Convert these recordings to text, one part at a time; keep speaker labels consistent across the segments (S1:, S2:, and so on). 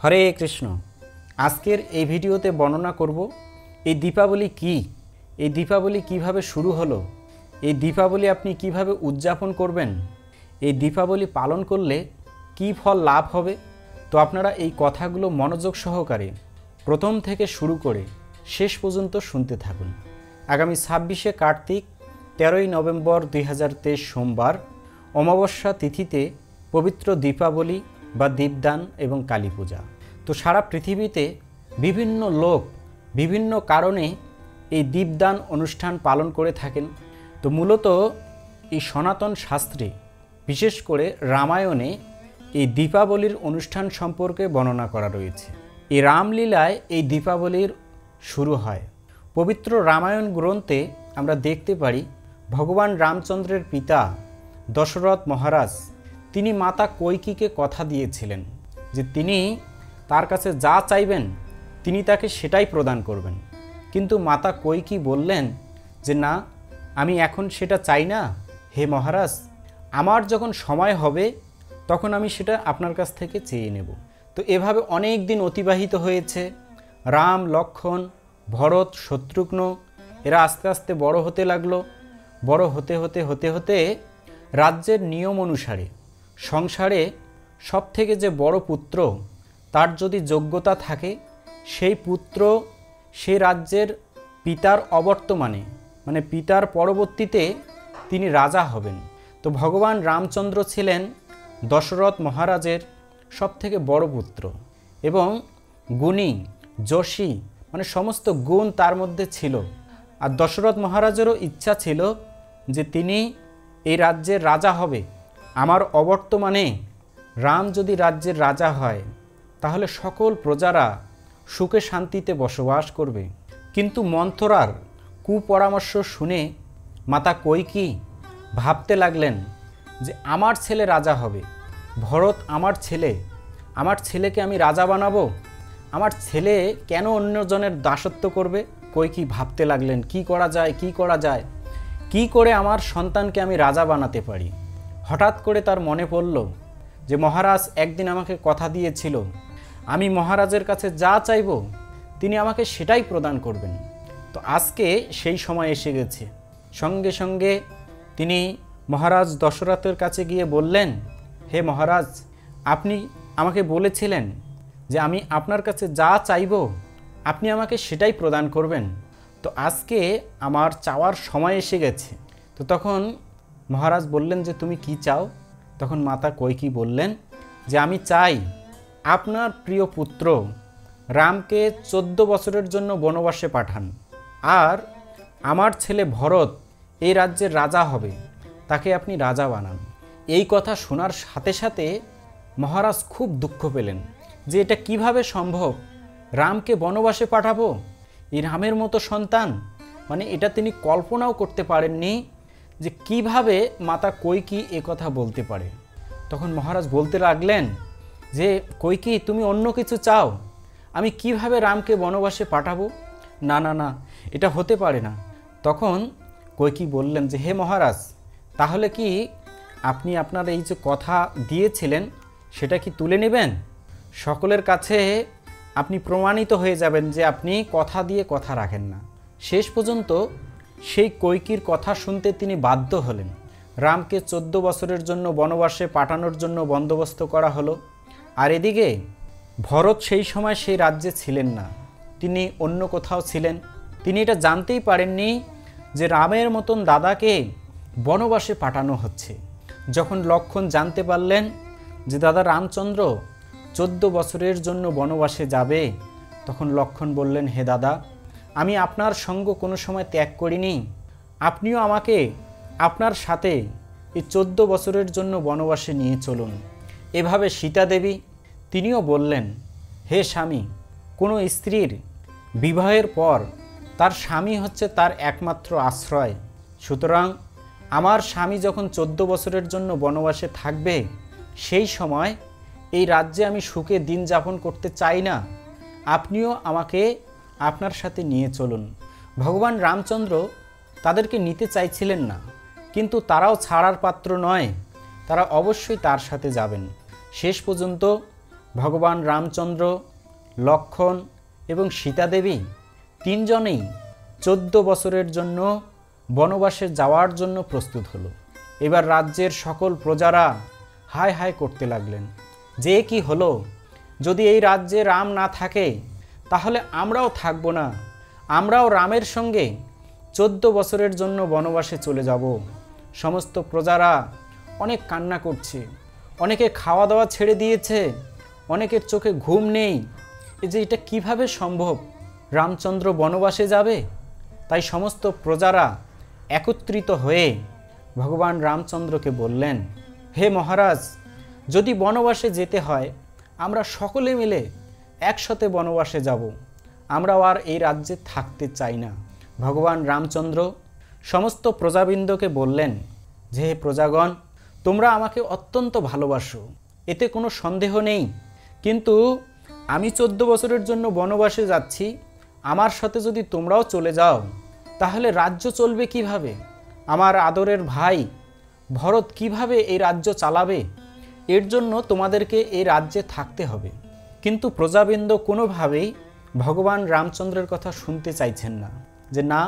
S1: হরে কৃষ্ণ। আজকের এই ভিডিওতে বর্ণনা করব এই দীপাবলি কি, এই দীপাবলি কিভাবে শুরু হলো, এই দীপাবলি আপনি কিভাবে উদযাপন করবেন, এই দীপাবলি পালন করলে কি ফল লাভ হবে। তো আপনারা এই কথাগুলো মনোযোগ সহকারে প্রথম থেকে শুরু করে শেষ পর্যন্ত শুনতে থাকুন। আগামী 26শে কার্তিক 13ই নভেম্বর 2023 সোমবার অমাবস্যা তিথিতে পবিত্র দীপাবলি বা দীপদান এবং কালী পূজা। তো সারা পৃথিবীতে বিভিন্ন লোক বিভিন্ন কারণে এই দীপদান অনুষ্ঠান পালন করে থাকেন। তো মূলত এই সনাতন শাস্ত্রে বিশেষ করে রামায়ণে এই দীপাবলির অনুষ্ঠান সম্পর্কে বর্ণনা করা রয়েছে। এই রামলীলায় এই দীপাবলির শুরু হয়। পবিত্র রামায়ণ গ্রন্থে আমরা দেখতে পারি ভগবান রামচন্দ্রের পিতা দশরথ মহারাজ তিনি মাতা কৈকেয়ীকে কথা দিয়েছিলেন যে তিনি তার কাছে যা চাইবেন তিনি তাকে সেটাই প্রদান করবেন। কিন্তু মাতা কৈকেয়ী বললেন যে না, আমি এখন সেটা চাই না, হে মহারাজ, আমার যখন সময় হবে তখন আমি সেটা আপনার কাছ থেকে চেয়ে নেব। তো এভাবে অনেক দিন অতিবাহিত হয়েছে। রাম, লক্ষ্মণ, ভরত, শত্রুঘ্ন এরা আস্তে আস্তে বড় হতে লাগলো। বড় হতে হতে হতে হতে রাজ্যের নিয়ম অনুসারে সংসারে সবথেকে যে বড় পুত্র তার যদি যোগ্যতা থাকে সেই পুত্র সে রাজ্যের পিতার অবর্তমানে মানে পিতার পরবর্তীতে তিনি রাজা হবেন। তো ভগবান রামচন্দ্র ছিলেন দশরথ মহারাজের সবথেকে বড় পুত্র এবং গুণী, যশী মানে সমস্ত গুণ তার মধ্যে ছিল। আর দশরথ মহারাজেরও ইচ্ছা ছিল যে তিনি এই রাজ্যের রাজা হবে। আমার অবর্তমানে রাম যদি রাজ্যের রাজা হয় তাহলে সকল প্রজারা সুখে শান্তিতে বসবাস করবে। কিন্তু মন্থরার কুপরামর্শ শুনে মাতা কৈকেয়ী ভাবতে লাগলেন যে আমার ছেলে রাজা হবে, ভরত আমার ছেলে, আমার ছেলেকে আমি রাজা বানাবো, আমার ছেলে কেন অন্যজনের দাসত্ব করবে। কৈকেয়ী ভাবতে লাগলেন কি করা যায়, কি করা যায়, কি করে আমার সন্তানকে আমি রাজা বানাতে পারি। হঠাৎ করে তার মনে পড়ল যে মহারাজ একদিন আমাকে কথা দিয়েছিল আমি মহারাজের কাছে যা চাইব তিনি আমাকে সেটাই প্রদান করবেন। তো আজকে সেই সময় এসে গেছে। সঙ্গে সঙ্গে তিনি মহারাজ দশরথের কাছে গিয়ে বললেন, হে মহারাজ, আপনি আমাকে বলেছিলেন যে আমি আপনার কাছে যা চাইব আপনি আমাকে সেটাই প্রদান করবেন। তো আজকে আমার চাওয়ার সময় এসে গেছে। তো তখন মহারাজ বললেন যে তুমি কি চাও? তখন মাতা কৈকেয়ী বললেন যে আমি চাই আপনার প্রিয় পুত্র রামকে 14 বছরের জন্য বনবাসে পাঠান, আর আমার ছেলে ভরত এই রাজ্যের রাজা হবে, তাকে আপনি রাজা বানান। এই কথা শোনার সাথে সাথে মহারাজ খুব দুঃখ পেলেন যে এটা কিভাবে সম্ভব, রামকে বনবাসে পাঠাবো, এই রামের মতো সন্তান, মানে এটা তিনি কল্পনাও করতে পারেননি যে কিভাবে মাতা কৈকেয়ী এ কথা বলতে পারে। তখন মহারাজ বলতে লাগলেন যে কৈকেয়ী তুমি অন্য কিছু চাও, আমি কিভাবে রামকে বনবাসে পাঠাবো, না না না, এটা হতে পারে না। তখন কৈকেয়ী বললেন যে হে মহারাজ, তাহলে কি আপনি আপনার এই যে কথা দিয়েছিলেন সেটা কি তুলে নেবেন? সকলের কাছে আপনি প্রমাণিত হয়ে যাবেন যে আপনি কথা দিয়ে কথা রাখেন না। শেষ পর্যন্ত সেই কৈকেয়ীর কথা শুনতে তিনি বাধ্য হলেন। রামকে 14 বছরের জন্য বনবাসে পাঠানোর জন্য বন্দোবস্ত করা হলো। আর এদিকে ভরত সেই সময় সেই রাজ্যে ছিলেন না, তিনি অন্য কোথাও ছিলেন। তিনি এটা জানতেই পারেননি যে রামের মতন দাদাকে বনবাসে পাঠানো হচ্ছে। যখন লক্ষ্মণ জানতে পারলেন যে দাদা রামচন্দ্র 14 বছরের জন্য বনবাসে যাবে, তখন লক্ষ্মণ বললেন, হে দাদা, আমি আপনার সঙ্গ কোনো সময় ত্যাগ করিনি, আপনিও আমাকে আপনার সাথে এই 14 বছরের জন্য বনবাসে নিয়ে চলুন। এভাবে সীতা দেবী তিনিও বললেন, হে স্বামী, কোনো স্ত্রীর বিবাহের পর তার স্বামী হচ্ছে তার একমাত্র আশ্রয়, সুতরাং আমার স্বামী যখন 14 বছরের জন্য বনবাসে থাকবে সেই সময় এই রাজ্যে আমি সুখে দিন যাপন করতে চাই না, আপনিও আমাকে আপনার সাথে নিয়ে চলুন। ভগবান রামচন্দ্র তাদেরকে নিতে চাইছিলেন না, কিন্তু তারাও ছাড়ার পাত্র নয়, তারা অবশ্যই তার সাথে যাবেন। শেষ পর্যন্ত ভগবান রামচন্দ্র, লক্ষ্মণ এবং সীতা দেবী তিনজনেই 14 বছরের জন্য বনবাসে যাওয়ার জন্য প্রস্তুত হলো। এবার রাজ্যের সকল প্রজারা হায় হায় করতে লাগলেন যে কি হলো, যদি এই রাজ্যে রাম না থাকে তাহলে আমরাও থাকব না, আমরাও রামের সঙ্গে 14 বছরের জন্য বনবাসে চলে যাব। সমস্ত প্রজারা অনেক কান্না করছে, অনেকে খাওয়া দাওয়া ছেড়ে দিয়েছে, অনেকের চোখে ঘুম নেই। এই যে এটা কিভাবে সম্ভব, রামচন্দ্র বনবাসে যাবে? তাই সমস্ত প্রজারা একত্রিত হয়ে ভগবান রামচন্দ্রকে বললেন, হে মহারাজ, যদি বনবাসে যেতে হয় আমরা সকলে মিলে একসাথে বনবাসে যাব, আমরাও আর এই রাজ্যে থাকতে চাই না। ভগবান রামচন্দ্র সমস্ত প্রজাবৃন্দকে বললেন যে, হে প্রজাগণ, তোমরা আমাকে অত্যন্ত ভালোবাসো, এতে কোনো সন্দেহ নেই, কিন্তু আমি 14 বছরের জন্য বনবাসে যাচ্ছি, আমার সাথে যদি তোমরাও চলে যাও তাহলে রাজ্য চলবে কিভাবে? আমার আদরের ভাই ভরত কিভাবে এই রাজ্য চালাবে? এর জন্য তোমাদেরকে এই রাজ্যে থাকতে হবে। কিন্তু প্রজাবৃন্দ কোনোভাবেই ভগবান রামচন্দ্রের কথা শুনতে চাইছেন না, যে না,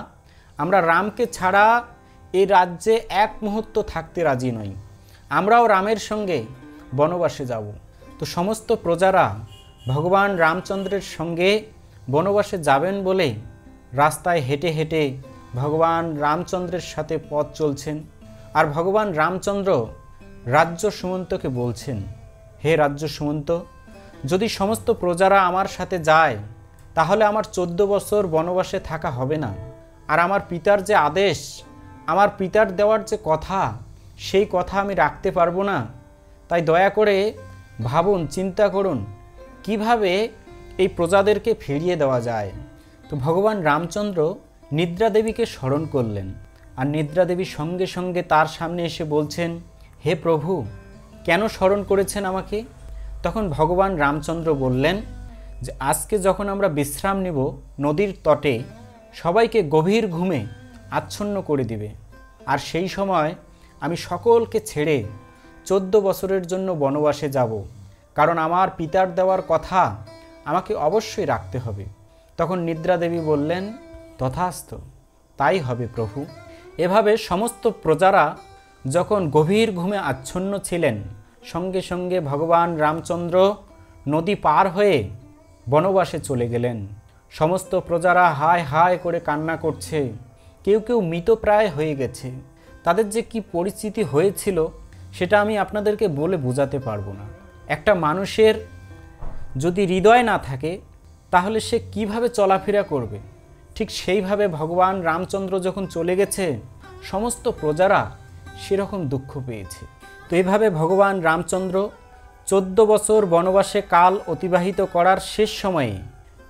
S1: আমরা রামকে ছাড়া এই রাজ্যে এক মুহূর্ত থাকতে রাজি নই, আমরাও রামের সঙ্গে বনবাসে যাব। তো সমস্ত প্রজারা ভগবান রামচন্দ্রের সঙ্গে বনবাসে যাবেন বলে রাস্তায় হেঁটে হেঁটে ভগবান রামচন্দ্রের সাথে পথ চলছেন। আর ভগবান রামচন্দ্র রাজ্য সুমন্তকে বলছেন, হে রাজ্য সুমন্ত, যদি সমস্ত প্রজারা আমার সাথে যায় তাহলে আমার 14 বছর বনবাসে থাকা হবে না, আর আমার পিতার যে আদেশ, আমার পিতার দেওয়ার যে কথা, সেই কথা আমি রাখতে পারবো না। তাই দয়া করে ভাবুন, চিন্তা করুন কিভাবে এই প্রজাদেরকে ফিরিয়ে দেওয়া যায়। তো ভগবান রামচন্দ্র নিদ্রা দেবীকে স্মরণ করলেন, আর নিদ্রা দেবী সঙ্গে সঙ্গে তার সামনে এসে বলছেন, হে প্রভু, কেন স্মরণ করেছেন আমাকে? তখন ভগবান রামচন্দ্র বললেন যে, আজকে যখন আমরা বিশ্রাম নেব নদীর তটে, সবাইকে গভীর ঘুমে আচ্ছন্ন করে দিবে, আর সেই সময় আমি সকলকে ছেড়ে 14 বছরের জন্য বনবাসে যাব, কারণ আমার পিতার দেওয়ার কথা আমাকে অবশ্যই রাখতে হবে। তখন নিদ্রা দেবী বললেন, তথাস্তু, তাই হবে প্রভু। এভাবে সমস্ত প্রজারা যখন গভীর ঘুমে আচ্ছন্ন ছিলেন, সঙ্গে সঙ্গে ভগবান রামচন্দ্র নদী পার হয়ে বনবাসে চলে গেলেন। সমস্ত প্রজারা হায় হায় করে কান্না করছে, কেউ কেউ মৃতপ্রায় হয়ে গেছে। তাদের যে কি পরিস্থিতি হয়েছিল সেটা আমি আপনাদেরকে বলে বোঝাতে পারবো না। একটা মানুষের যদি হৃদয় না থাকে তাহলে সে কিভাবে চলাফেরা করবে? ঠিক সেইভাবে ভগবান রামচন্দ্র যখন চলে গেছে, সমস্ত প্রজারা সেরকম দুঃখ পেয়েছে। তো এইভাবে ভগবান রামচন্দ্র 14 বছর বনবাসে কাল অতিবাহিত করার শেষ সময়ে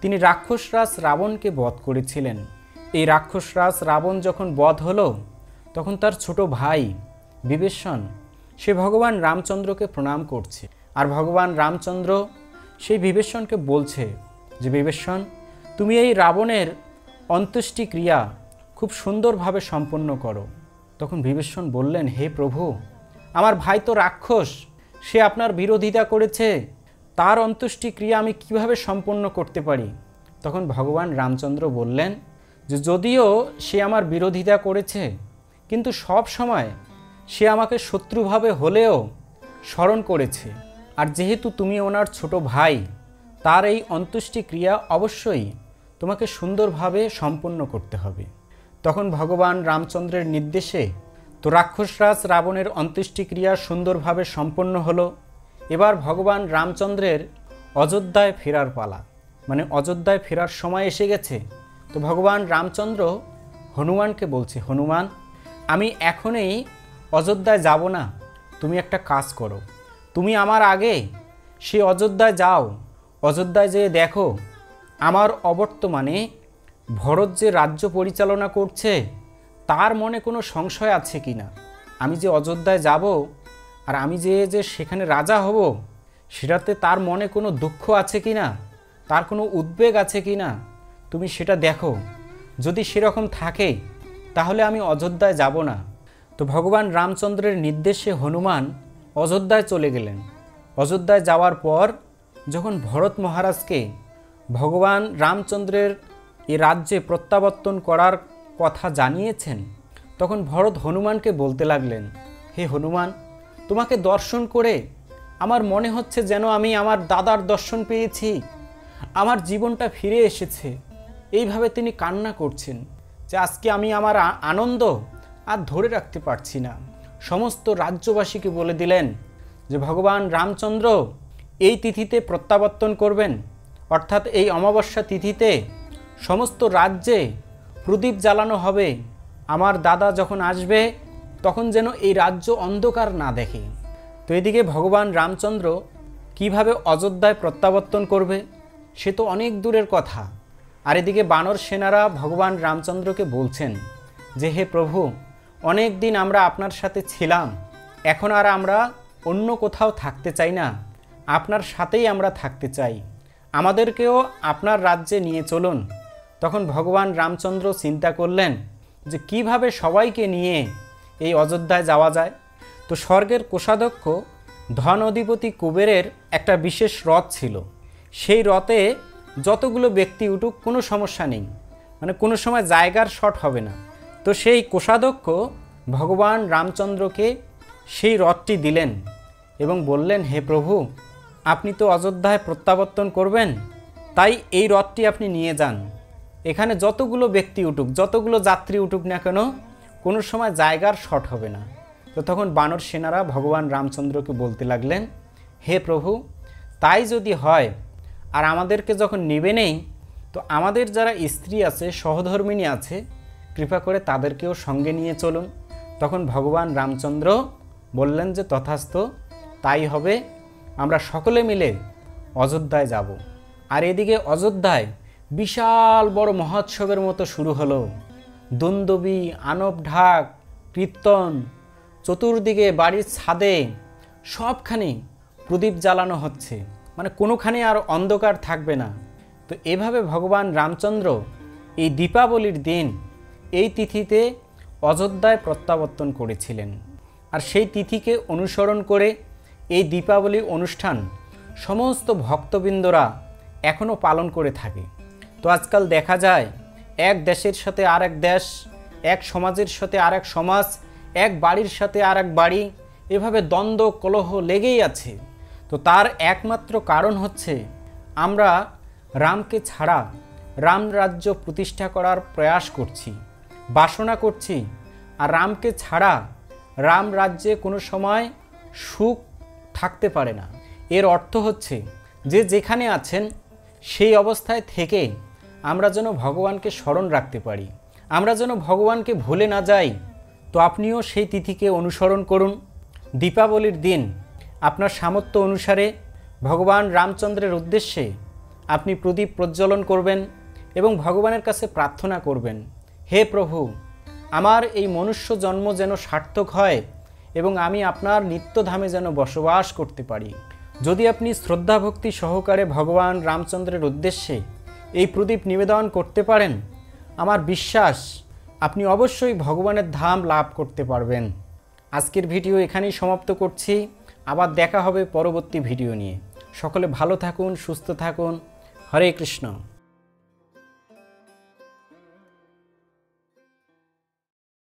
S1: তিনি রাক্ষসরাজ রাবণকে বধ করেছিলেন। এই রাক্ষসরাজ রাবণ যখন বধ হলো, তখন তার ছোট ভাই বিভীষণ সে ভগবান রামচন্দ্রকে প্রণাম করছে। আর ভগবান রামচন্দ্র সেই বিভীষণকে বলছে যে, বিভীষণ, তুমি এই রাবণের অন্ত্যেষ্টি ক্রিয়া খুব সুন্দরভাবে সম্পন্ন করো। তখন বিভীষণ বললেন, হে প্রভু, আমার ভাই তো রাক্ষস, সে আপনার বিরোধিতা করেছে, তার অন্ত্যেষ্টি ক্রিয়া আমি কিভাবে সম্পন্ন করতে পারি? তখন ভগবান রামচন্দ্র বললেন যে, যদিও সে আমার বিরোধিতা করেছে, কিন্তু সব সময় সে আমাকে শত্রুভাবে হলেও স্মরণ করেছে, আর যেহেতু তুমি ওনার ছোট ভাই, তার এই অন্ত্যেষ্টি ক্রিয়া অবশ্যই তোমাকে সুন্দরভাবে সম্পন্ন করতে হবে। তখন ভগবান রামচন্দ্রের নির্দেশে তো রাক্ষসরাজ রাবণের অন্ত্যেষ্টি ক্রিয়া সুন্দরভাবে সম্পন্ন হলো। এবার ভগবান রামচন্দ্রের অযোধ্যায় ফেরার পালা, মানে অযোধ্যায় ফেরার সময় এসে গেছে। তো ভগবান রামচন্দ্র হনুমানকে বলছে, হনুমান, আমি এখনই অযোধ্যায় যাব না, তুমি একটা কাজ করো, তুমি আমার আগে সে অযোধ্যায় যাও, অযোধ্যায় যেয়ে দেখো আমার অবর্তমানে ভরত যে রাজ্য পরিচালনা করছে তার মনে কোনো সংশয় আছে কি না। আমি যে অযোধ্যায় যাব আর আমি যে সেখানে রাজা হব, সেটাতে তার মনে কোনো দুঃখ আছে কি না, তার কোনো উদ্বেগ আছে কি না, তুমি সেটা দেখো। যদি সেরকম থাকে তাহলে আমি অযোধ্যায় যাব না। তো ভগবান রামচন্দ্রের নির্দেশে হনুমান অযোধ্যায় চলে গেলেন। অযোধ্যায় যাওয়ার পর যখন ভরত মহারাজকে ভগবান রামচন্দ্রের এ রাজ্যে প্রত্যাবর্তন করার কথা জানিয়েছেন, তখন ভরত হনুমানকে বলতে লাগলেন, হে হনুমান, তোমাকে দর্শন করে আমার মনে হচ্ছে যেন আমি আমার দাদার দর্শন পেয়েছি, আমার জীবনটা ফিরে এসেছে। এইভাবে তিনি কান্না করছেন যে আজকে আমি আমার আনন্দ আর ধরে রাখতে পারছি না। সমস্ত রাজ্যবাসীকে বলে দিলেন যে ভগবান রামচন্দ্র এই তিথিতে প্রত্যাবর্তন করবেন, অর্থাৎ এই অমাবস্যা তিথিতে সমস্ত রাজ্যে প্রদীপ জ্বালানো হবে। আমার দাদা যখন আসবে তখন যেন এই রাজ্য অন্ধকার না দেখে। তো এদিকে ভগবান রামচন্দ্র কিভাবে অযোধ্যায় প্রত্যাবর্তন করবে সে তো অনেক দূরের কথা। আর এদিকে বানর সেনারা ভগবান রামচন্দ্রকে বলছেন যে হে প্রভু, অনেক দিন আমরা আপনার সাথে ছিলাম, এখন আর আমরা অন্য কোথাও থাকতে চাই না, আপনার সাথেই আমরা থাকতে চাই, আমাদেরকেও আপনার রাজ্যে নিয়ে চলুন। তখন ভগবান রামচন্দ্র চিন্তা করলেন যে কিভাবে সবাইকে নিয়ে এই অযোধ্যায় যাওয়া যায়। তো স্বর্গের কোষাধ্যক্ষ ধন অধিপতি কুবেরের একটা বিশেষ রথ ছিল। সেই রথে যতগুলো ব্যক্তি উঠুক কোনো সমস্যা নেই, মানে কোনো সময় জায়গার শর্ট হবে না। তো সেই কোষাধ্যক্ষ ভগবান রামচন্দ্রকে সেই রথটি দিলেন এবং বললেন, হে প্রভু, আপনি তো অযোধ্যায় প্রত্যাবর্তন করবেন, তাই এই রথটি আপনি নিয়ে যান। এখানে যতগুলো ব্যক্তি উঠুক, যতগুলো যাত্রী উঠুক না কেন, কোনো সময় জায়গার শর্ট হবে না। তো তখন বানর সেনারা ভগবান রামচন্দ্রকে বলতে লাগলেন, হে প্রভু, তাই যদি হয়, আর আমাদেরকে যখন নেবে নেই, তো আমাদের যারা স্ত্রী আছে, সহধর্মিণী আছে, কৃপা করে তাদেরকেও সঙ্গে নিয়ে চলুন। তখন ভগবান রামচন্দ্র বললেন যে তথাস্তু, তাই হবে, আমরা সকলে মিলে অযোধ্যায় যাব। আর এদিকে অযোধ্যায় বিশাল বড় মহোৎসবের মতো শুরু হলো। দুন্দুবি, আনব ঢাক, কীর্তন, চতুর্দিকে বাড়ির ছাদে সবখানে প্রদীপ জ্বালানো হচ্ছে, মানে কোনোখানে আর অন্ধকার থাকবে না। তো এভাবে ভগবান রামচন্দ্র এই দীপাবলির দিন এই তিথিতে অযোধ্যায় প্রত্যাবর্তন করেছিলেন। আর সেই তিথিকে অনুসরণ করে এই দীপাবলি অনুষ্ঠান সমস্ত ভক্তবৃন্দরা এখনও পালন করে থাকে। তো আজকাল দেখা যায় এক দেশের সাথে আর এক দেশ, এক সমাজের সাথে আর এক সমাজ, এক বাড়ির সাথে আর এক বাড়ি, এভাবে দ্বন্দ্ব কলহ লেগেই আছে। তো তার একমাত্র কারণ হচ্ছে আমরা রামকে ছাড়া রাম রাজ্য প্রতিষ্ঠা করার প্রয়াস করছি, বাসনা করছি। আর রামকে ছাড়া রাম রাজ্যে কোনো সময় সুখ থাকতে পারে না। এর অর্থ হচ্ছে যে যেখানে আছেন সেই অবস্থায় থেকে আমরা যেন ভগবানকে স্মরণ রাখতে পারি, আমরা যেন ভগবানকে ভুলে না যাই। তো আপনিও সেই তিথিকে অনুসরণ করুন। দীপাবলির দিন আপনার সামর্থ্য অনুসারে ভগবান রামচন্দ্রের উদ্দেশ্যে আপনি প্রদীপ প্রজ্বলন করবেন এবং ভগবানের কাছে প্রার্থনা করবেন, হে প্রভু, আমার এই মনুষ্য জন্ম যেন সার্থক হয় এবং আমি আপনার নিত্যধামে যেন বসবাস করতে পারি। যদি আপনি শ্রদ্ধা ভক্তি সহকারে ভগবান রামচন্দ্রের উদ্দেশ্যে এই প্রদীপ নিবেদন করতে পারেন, আমার বিশ্বাস আপনি অবশ্যই ভগবানের ধাম লাভ করতে পারবেন। আজকের ভিডিও এখানেই সমাপ্ত করছি। আবার দেখা হবে পরবর্তী ভিডিও নিয়ে। সকলে ভালো থাকুন, সুস্থ থাকুন। হরে কৃষ্ণ।